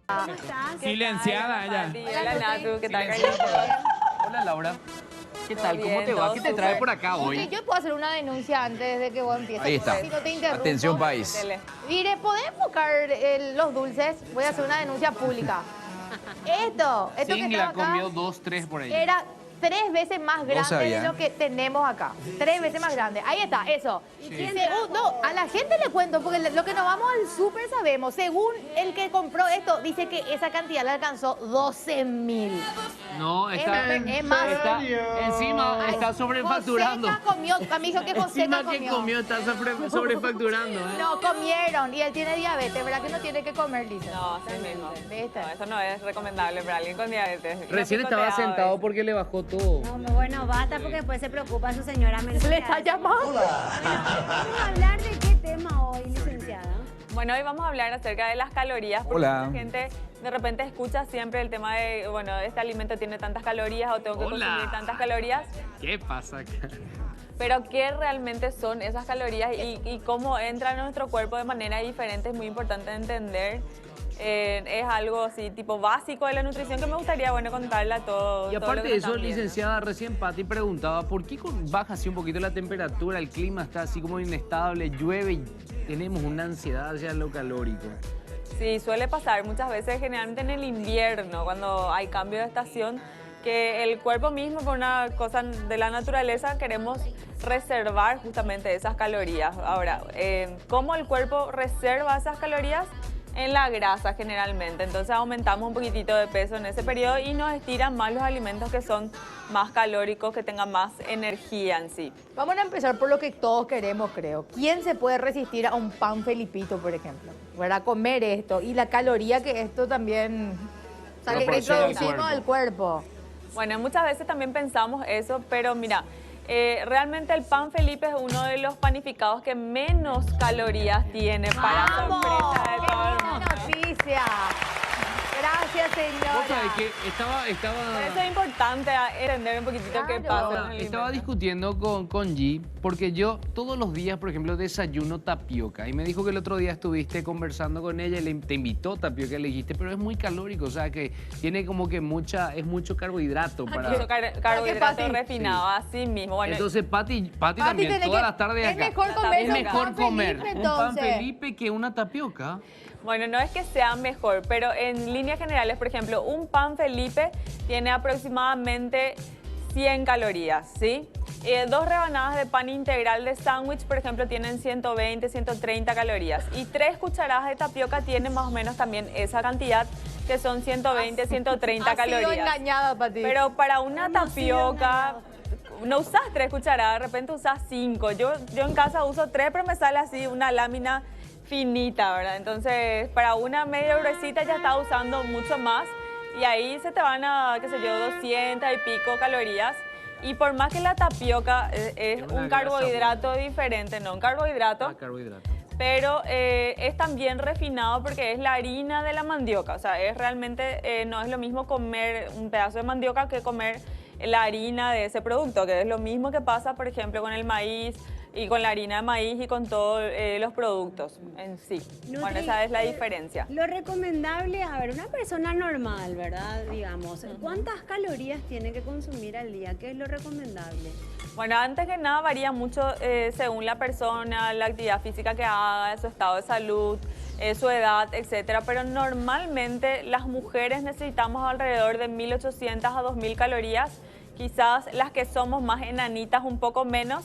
¿Cómo estás? Silenciada ella. Hola Natu, ¿qué tal, Silenciada. cariño? Hola Laura. ¿Qué tal? Todo ¿Cómo te bien, va? todo ¿Qué te trae súper. por acá Ok, hoy? yo puedo hacer una denuncia antes de que vos empieces. Ahí está. Si no te interrumpo. Atención, país. Tele. Mire, ¿podés enfocar los dulces? Voy a hacer una denuncia pública. Esto que Singla estaba acá comió 2, 3 por ahí. era 3 veces más grande sabía. de lo que tenemos acá. 3 veces más grande. Ahí está, eso. No, a la gente le cuento, porque lo que nos vamos al súper sabemos. Según el que compró esto, dice que esa cantidad le alcanzó 12.000. No, está, Es más. encima está sobrefacturando. Joseca comió, a mí dijo que Joseca Encima que comió. comió está sobrefacturando, ¿eh? No, comieron. Y él tiene diabetes, ¿verdad que no tiene que comer, dice? No, así mismo. ¿Viste? No, eso no es recomendable para alguien con diabetes. Y no Recién estaba picoteado, sentado ¿eh? porque le bajó todo. No, bueno, basta porque después se preocupa su señora mensual. Le está llamando. Vamos a hablar de qué tema hoy, licenciada. Bueno, hoy vamos a hablar acerca de las calorías. Porque Hola. mucha gente de repente escucha siempre el tema de, bueno, este alimento tiene tantas calorías o tengo que Hola. consumir tantas calorías. ¿Qué pasa acá? Pero ¿qué realmente son esas calorías y cómo entran en nuestro cuerpo de manera diferente? Es muy importante entender. Es algo así, tipo básico de la nutrición que me gustaría, bueno, contarle a todos. Y aparte de eso, licenciada, recién Pati preguntaba, ¿por qué baja así un poquito la temperatura? El clima está así como inestable, llueve y tenemos una ansiedad hacia lo calórico. Sí, suele pasar muchas veces, generalmente en el invierno, cuando hay cambio de estación, que el cuerpo mismo, por una cosa de la naturaleza, queremos reservar justamente esas calorías. Ahora, ¿cómo el cuerpo reserva esas calorías? En la grasa generalmente, entonces aumentamos un poquitito de peso en ese periodo y nos estiran más los alimentos que son más calóricos, que tengan más energía en sí. Vamos a empezar por lo que todos queremos, creo. ¿Quién se puede resistir a un pan felipito, por ejemplo? ¿Verdad? Comer esto y la caloría que esto también... O sea, que Proporciona al introducimos al cuerpo. Bueno, muchas veces también pensamos eso, pero mira, realmente el pan Felipe es uno de los panificados que menos calorías tiene para sorpresa de todo el ¡Qué mundo. buena noticia! Gracias, Vos sabés señora. que Por eso es importante entender un poquito qué Claro. pasa en el estaba alimento. discutiendo con G, porque yo todos los días, por ejemplo, desayuno tapioca. Y me dijo que el otro día estuviste conversando con ella y te invitó tapioca y le dijiste, pero es muy calórico, o sea, que tiene como que es mucho carbohidrato para... Mucho carbohidrato fácil. refinado, así mismo. Bueno, Entonces, Pati también, tiene todas que- las tardes es acá. mejor comer Es un mejor pan comer Felipe, un pan entonces. Felipe que una tapioca. Bueno, no es que sea mejor, pero en líneas generales, por ejemplo, un pan Felipe tiene aproximadamente 100 calorías, ¿sí? 2 rebanadas de pan integral de sándwich, por ejemplo, tienen 120, 130 calorías. Y 3 cucharadas de tapioca tienen más o menos también esa cantidad, que son 120, 130 Ha sido calorías. engañada, Pati. Pero para una ¿Cómo ha sido tapioca, no usas 3 cucharadas, de repente usas 5. Yo en casa uso 3, pero me sale así una lámina finita, ¿verdad? Entonces, para una media gruesita ya está usando mucho más y ahí se te van a, qué sé yo, 200 y pico calorías. Y por más que la tapioca es una un grasa carbohidrato diferente, no un carbohidrato, Carbohidrato. pero es también refinado porque es la harina de la mandioca. O sea, es realmente, no es lo mismo comer un pedazo de mandioca que comer la harina de ese producto, que es lo mismo que pasa, por ejemplo, con el maíz y con la harina de maíz y con todos los productos en sí. Bueno, esa es la diferencia. Lo recomendable, a ver, una persona normal, ¿verdad? Digamos, ¿cuántas calorías tiene que consumir al día? ¿Qué es lo recomendable? Bueno, antes que nada varía mucho según la persona, la actividad física que haga, su estado de salud, su edad, etcétera. Pero normalmente las mujeres necesitamos alrededor de 1.800 a 2.000 calorías. Quizás las que somos más enanitas un poco menos.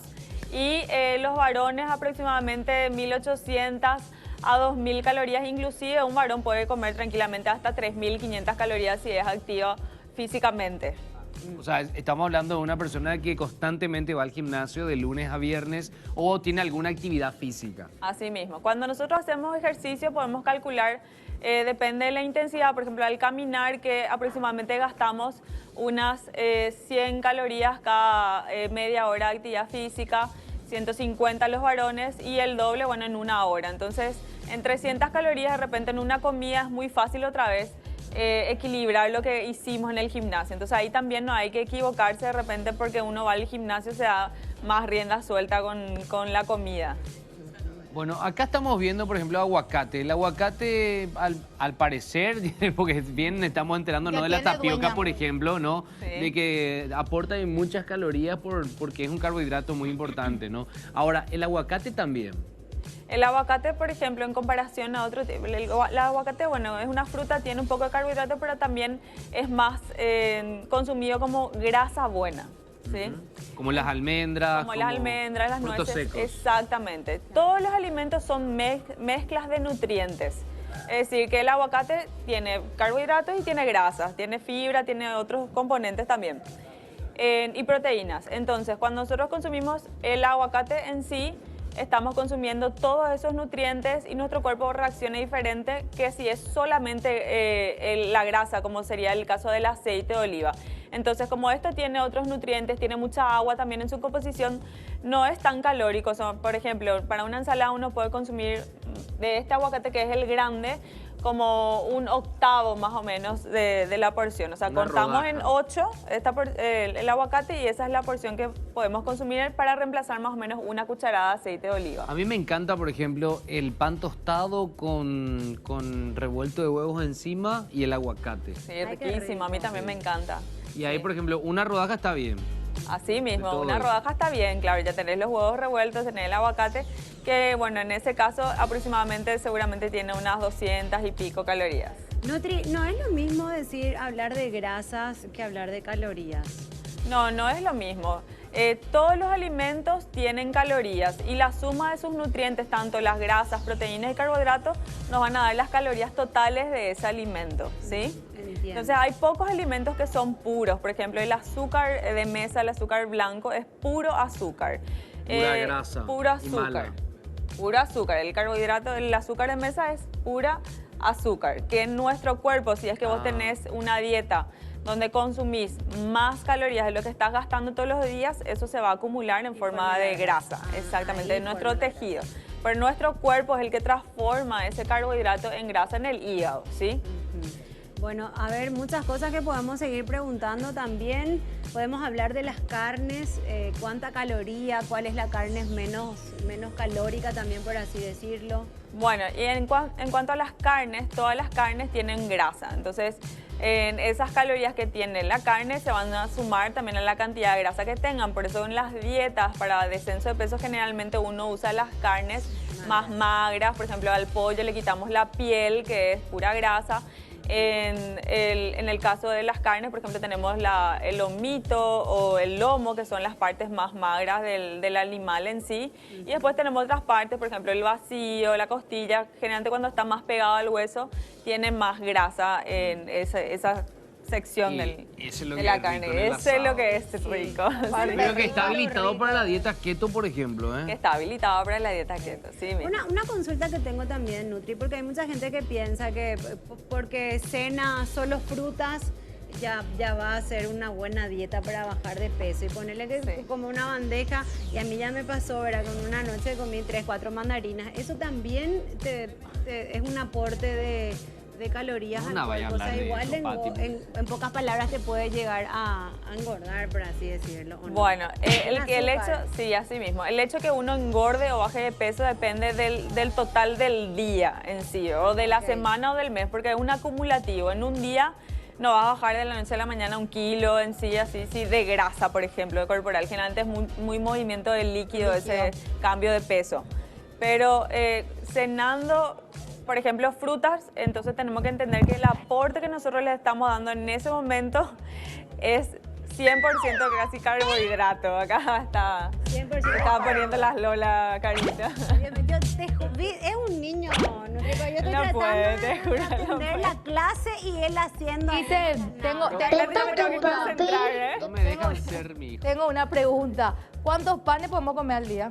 Y los varones aproximadamente 1.800 a 2.000 calorías. Inclusive un varón puede comer tranquilamente hasta 3.500 calorías si es activo físicamente. O sea, estamos hablando de una persona que constantemente va al gimnasio de lunes a viernes o tiene alguna actividad física. Así mismo. Cuando nosotros hacemos ejercicio podemos calcular, depende de la intensidad, por ejemplo, al caminar, que aproximadamente gastamos unas 100 calorías cada media hora de actividad física, 150 los varones y el doble, bueno, en una hora. Entonces, en 300 calorías de repente en una comida es muy fácil otra vez equilibrar lo que hicimos en el gimnasio. Entonces ahí también no hay que equivocarse de repente porque uno va al gimnasio, se da más rienda suelta con la comida. Bueno, acá estamos viendo, por ejemplo, aguacate. El aguacate, al parecer, porque bien estamos enterando, Ya ¿no? De la tiene tapioca, dueña. por ejemplo, ¿no? Sí. De que aporta muchas calorías porque es un carbohidrato muy importante, ¿no? Ahora, el aguacate también. El aguacate, por ejemplo, en comparación a otro tipo, el aguacate, bueno, es una fruta, tiene un poco de carbohidrato, pero también es más consumido como grasa buena, ¿sí? Como las almendras. Como las almendras, las frutos nueces. secos. Exactamente. Todos los alimentos son mezclas de nutrientes. Es decir, que el aguacate tiene carbohidratos y tiene grasas, tiene fibra, tiene otros componentes también. Y proteínas. Entonces, cuando nosotros consumimos el aguacate en sí, estamos consumiendo todos esos nutrientes y nuestro cuerpo reacciona diferente que si es solamente la grasa, como sería el caso del aceite de oliva. Entonces, como esto tiene otros nutrientes, tiene mucha agua también en su composición, no es tan calórico. O sea, por ejemplo, para una ensalada uno puede consumir de este aguacate, que es el grande, como un octavo más o menos de la porción. O sea, Una cortamos rodaja. en 8 el aguacate y esa es la porción que podemos consumir para reemplazar más o menos una cucharada de aceite de oliva. A mí me encanta, por ejemplo, el pan tostado con revuelto de huevos encima y el aguacate. Sí, Ay, qué riquísimo. A mí rico. también me encanta. Y ahí, Sí. por ejemplo, una rodaja está bien. Así De mismo, todo una eso. rodaja está bien, claro, ya tenés los huevos revueltos, tenés el aguacate, que bueno, en ese caso aproximadamente seguramente tiene unas 200 y pico calorías. Nutri, no es lo mismo hablar de grasas que hablar de calorías. No, no es lo mismo. Todos los alimentos tienen calorías y la suma de sus nutrientes, tanto las grasas, proteínas y carbohidratos, nos van a dar las calorías totales de ese alimento, ¿sí? Entiendo. Entonces hay pocos alimentos que son puros. Por ejemplo, el azúcar de mesa, el azúcar blanco, es puro azúcar. Pura grasa Puro y mala. azúcar. Puro azúcar. El carbohidrato, el azúcar de mesa es pura azúcar. Que en nuestro cuerpo, si es que vos tenés una dieta donde consumís más calorías de lo que estás gastando todos los días, eso se va a acumular en forma de grasa, exactamente, ahí en nuestro forma. tejido. Pero nuestro cuerpo es el que transforma ese carbohidrato en grasa en el hígado, ¿sí? Bueno, a ver, muchas cosas que podemos seguir preguntando también. Podemos hablar de las carnes, cuánta caloría, cuál es la carne menos calórica también, por así decirlo. Bueno, y en cuanto a las carnes, todas las carnes tienen grasa. Entonces, en esas calorías que tiene la carne se van a sumar también a la cantidad de grasa que tengan. Por eso en las dietas para descenso de peso generalmente uno usa las carnes más magras. Por ejemplo, al pollo le quitamos la piel, que es pura grasa. En el caso de las carnes, por ejemplo, tenemos el lomito o el lomo, que son las partes más magras del animal en sí. Y después tenemos otras partes, por ejemplo, el vacío, la costilla. Generalmente cuando está más pegado al hueso, tiene más grasa en esa sección Y de eso es lo que la es rico en carne. el Eso es lo asado. que es rico. Vale. Creo que rico, está habilitado rico. para la dieta keto, por ejemplo, Que ¿eh? está habilitado para la dieta keto. Sí, mismo. Una consulta que tengo también, Nutri, porque hay mucha gente que piensa que porque cena solo frutas ya va a ser una buena dieta para bajar de peso. Y ponerle que Sí. como una bandeja, y a mí ya me pasó, ¿verdad? Con una noche comí 3, 4 mandarinas. Eso también es un aporte de calorías No al vaya a cuerpo. O sea, hablar de igual eso, Pati. en pocas palabras te puede llegar a engordar, por así decirlo. ¿o no? Bueno, el hecho, azúcar. sí, así mismo. El hecho que uno engorde o baje de peso depende del total del día en sí, o de la Ok. semana o del mes, porque es un acumulativo. En un día no vas a bajar de la noche a la mañana 1 kilo en sí, así, sí, de grasa, por ejemplo, corporal. Generalmente es muy movimiento de líquido, ese cambio de peso. Pero cenando, por ejemplo, frutas, entonces tenemos que entender que el aporte que nosotros le estamos dando en ese momento es 100% casi carbohidrato. Acá está, 100%. estaba poniendo las Lola carita. Yo es un niño, Nutri, pero yo estoy No tratando puede, te de juro, no atender puede. la clase y él haciendo... Dicen, tengo Me tengo que concentrar, ¿eh? No me dejan ser mi hijo. Tengo una pregunta. ¿Cuántos panes podemos comer al día?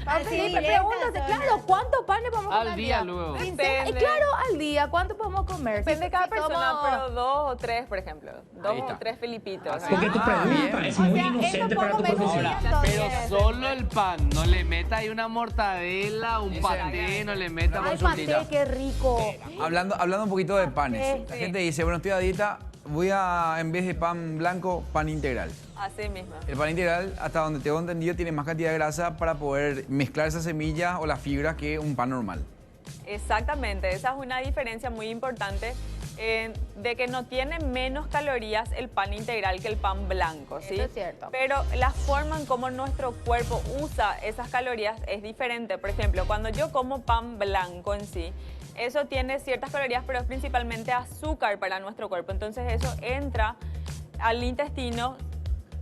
Así, Sí, me directa, pregunto, zona. claro, ¿cuántos panes podemos Al comer al día día? luego. Sincera- Depende. claro, al día, ¿cuánto podemos comer? Depende de cada Si persona, somos- pero 2 o 3, por ejemplo. 2 Ahí o está. 3 filipitos. Así. Porque tu pregunta es O muy sea, inocente eso para tu pongo profesión. menos Pero entonces. solo el pan, no le meta ahí una mortadela, un paté, no le meta Ay, con su paté, qué rico. Hablando un poquito de panes. La gente dice, bueno, estoy a dieta, voy a, en vez de pan blanco, pan integral. Así mismo. El pan integral, hasta donde tengo entendido, tiene más cantidad de grasa para poder mezclar esas semillas o las fibras que un pan normal. Exactamente, esa es una diferencia muy importante de que no tiene menos calorías el pan integral que el pan blanco, ¿sí? Eso es cierto. Pero la forma en cómo nuestro cuerpo usa esas calorías es diferente. Por ejemplo, cuando yo como pan blanco en sí, eso tiene ciertas calorías, pero es principalmente azúcar para nuestro cuerpo. Entonces eso entra al intestino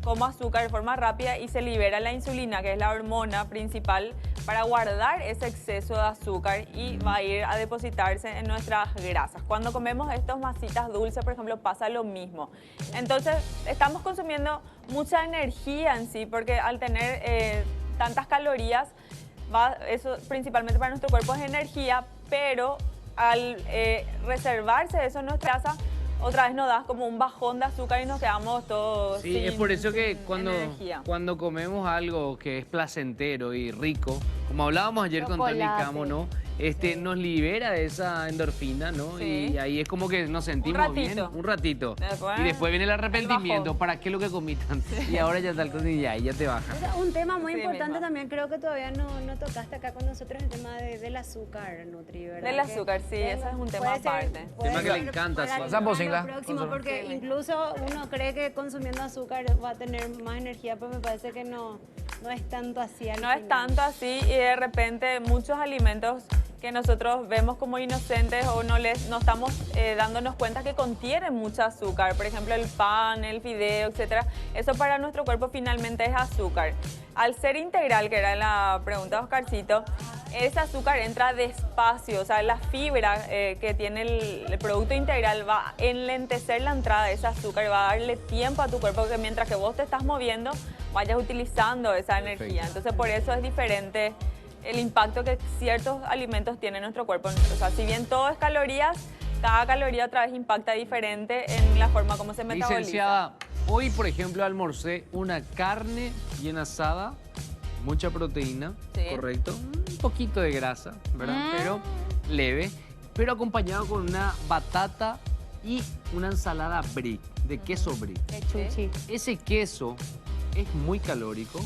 como azúcar de forma rápida y se libera la insulina, que es la hormona principal para guardar ese exceso de azúcar y va a ir a depositarse en nuestras grasas. Cuando comemos estas masitas dulces, por ejemplo, pasa lo mismo. Entonces, estamos consumiendo mucha energía en sí, porque al tener tantas calorías, eso principalmente para nuestro cuerpo es energía, pero al reservarse eso en nuestra grasa, otra vez nos da como un bajón de azúcar y nos quedamos todos Sí, sin, es por eso que sin cuando energía. comemos algo que es placentero y rico, como hablábamos ayer con Tony Chocolate. Camo, ¿no? Nos libera de esa endorfina, ¿no? Sí. Y ahí es como que nos sentimos bien ratito. un ratito. Después, Y después viene el arrepentimiento, bajón. ¿para qué lo que comí tanto? Y ahora ya tal cosa y ya te baja. O sea, un tema muy Sí, importante misma. también, creo que todavía no tocaste acá con nosotros, el tema del azúcar, Nutri, ¿verdad? Del azúcar, sí, eso es un tema puede ser- aparte. puede Tema que le ser encanta, para Suaza. Sampo, lo Singla. próximo, Cosa. porque Sí. incluso uno cree que consumiendo azúcar va a tener más energía, pero me parece que no es tanto así al No es final. tanto así y de repente muchos alimentos que nosotros vemos como inocentes o no estamos dándonos cuenta que contienen mucho azúcar. Por ejemplo, el pan, el fideo, etcétera. Eso para nuestro cuerpo finalmente es azúcar. Al ser integral, que era la pregunta de Oscarcito, ese azúcar entra despacio. O sea, la fibra que tiene el producto integral va a enlentecer la entrada de ese azúcar y va a darle tiempo a tu cuerpo que mientras que vos te estás moviendo, vayas utilizando esa energía. Entonces, por eso es diferente el impacto que ciertos alimentos tienen en nuestro cuerpo. O sea, si bien todo es calorías, cada caloría otra vez impacta diferente en la forma como se metaboliza. Licenciada, hoy por ejemplo almorcé una carne bien asada, mucha proteína, Sí. correcto, un poquito de grasa, ¿verdad? Pero leve, pero acompañado con una batata y una ensalada brie, de queso brie. Qué chuchi. Ese queso es muy calórico.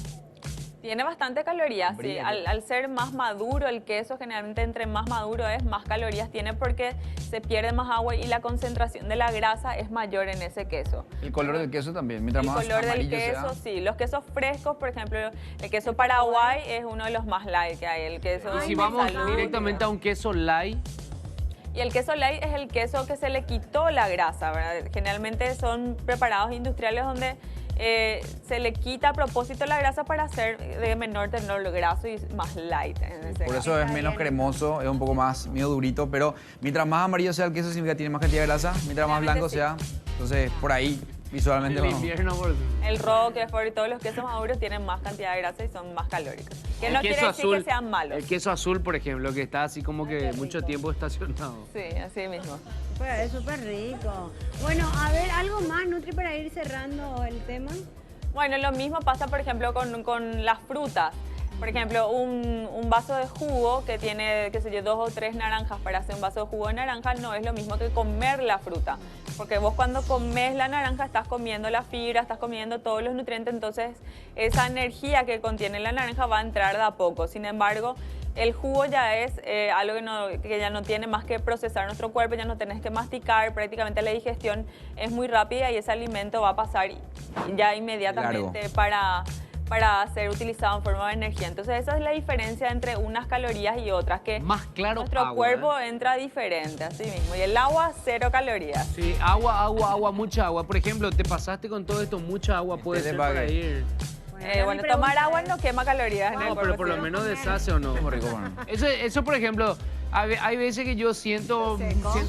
Tiene bastante calorías, sí. Brilla. Al ser más maduro el queso, generalmente entre más maduro es, más calorías tiene porque se pierde más agua y la concentración de la grasa es mayor en ese queso. El color del queso también, mientras El más color del amarillo queso, sea. sí. Los quesos frescos, por ejemplo, el queso Paraguay es uno de los más light que hay. El queso Y si de vamos salud. directamente a un queso light, Y el queso light es el queso que se le quitó la grasa, ¿verdad? Generalmente son preparados industriales donde se le quita a propósito la grasa para hacer de menor tenor graso y más light. En ese Por caso. eso es menos cremoso, es un poco más medio durito, pero mientras más amarillo sea el queso significa que tiene más cantidad de grasa, mientras más blanco Obviamente sea, entonces por ahí visualmente en el no. invierno por... El Roquefort y todos los quesos maduros tienen más cantidad de grasa y son más calóricos. Que El no queso quiere decir azul, que sean malos. El queso azul, por ejemplo, que está así como que qué mucho rico. tiempo estacionado. Sí, así mismo. Pero es súper rico. Bueno, a ver, algo más, Nutri, para ir cerrando el tema. Bueno, lo mismo pasa, por ejemplo, con las frutas. Por ejemplo, un vaso de jugo que tiene, qué sé yo, 2 o 3 naranjas para hacer un vaso de jugo de naranja no es lo mismo que comer la fruta. Porque vos cuando comes la naranja estás comiendo la fibra, estás comiendo todos los nutrientes, entonces esa energía que contiene la naranja va a entrar de a poco. Sin embargo, el jugo ya es algo que ya no tiene más que procesar nuestro cuerpo, ya no tenés que masticar, prácticamente la digestión es muy rápida y ese alimento va a pasar ya inmediatamente para ser utilizado en forma de energía. Entonces esa es la diferencia entre unas calorías y otras, que Más claro, nuestro agua, cuerpo entra diferente, así mismo. Y el agua, 0 calorías. Sí, agua, mucha agua. Por ejemplo, te pasaste con todo esto, mucha agua puede Este ser le para pague. ir. era Bueno, mi tomar pregunta, agua no quema calorías en el No, cuerpo. pero por lo ¿sí? menos deshace o no. Es muy rico, bueno. Eso por ejemplo, hay veces que yo siento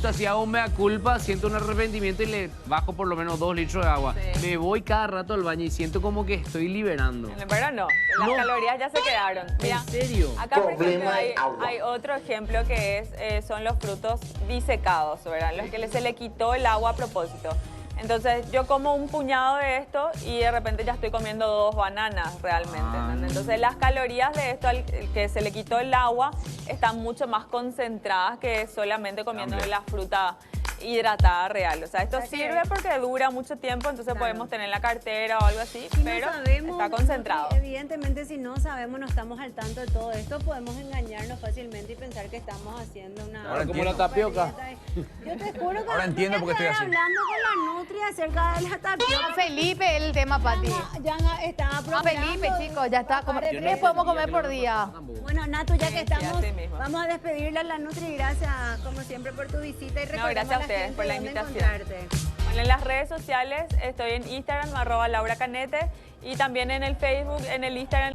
así, hago mea culpa, siento un arrepentimiento y le bajo por lo menos 2 litros de agua. Sí. Me voy cada rato al baño y siento como que estoy liberando. En el verano no, las No. calorías ya se quedaron. Mira, ¿En serio? acá por ejemplo hay otro ejemplo que son los frutos disecados, ¿verdad? Los que se le quitó el agua a propósito. Entonces yo como un puñado de esto y de repente ya estoy comiendo 2 bananas realmente. ¿entendés? Entonces las calorías de esto al que se le quitó el agua están mucho más concentradas que solamente comiendo la fruta hidratada real. O sea, esto O sea que- sirve porque dura mucho tiempo, entonces Claro. podemos tener en la cartera o algo así, Si pero no sabemos, está concentrado. evidentemente, si no sabemos, no estamos al tanto de todo esto, podemos engañarnos fácilmente y pensar que estamos haciendo una... Ahora como la entiendo. tapioca. Yo te juro que Ahora entiendo por qué estoy así. hablando con la Nutri acerca de la tapioca. A Felipe el tema, Pati. Ya estaba A probando. Felipe, chicos, ya está. Como, Yo no 3 podemos sabía comer que por lo día. tampoco. Bueno, Natu, ya que Sí, estamos, así mismo. vamos a despedirle a la Nutri. Gracias, como siempre, por tu visita y recordemos gracias a la ustedes gente por la dónde invitación. encontrarte. Bueno, en las redes sociales estoy en Instagram, @LauraCanete, y también en el Facebook, en el Instagram.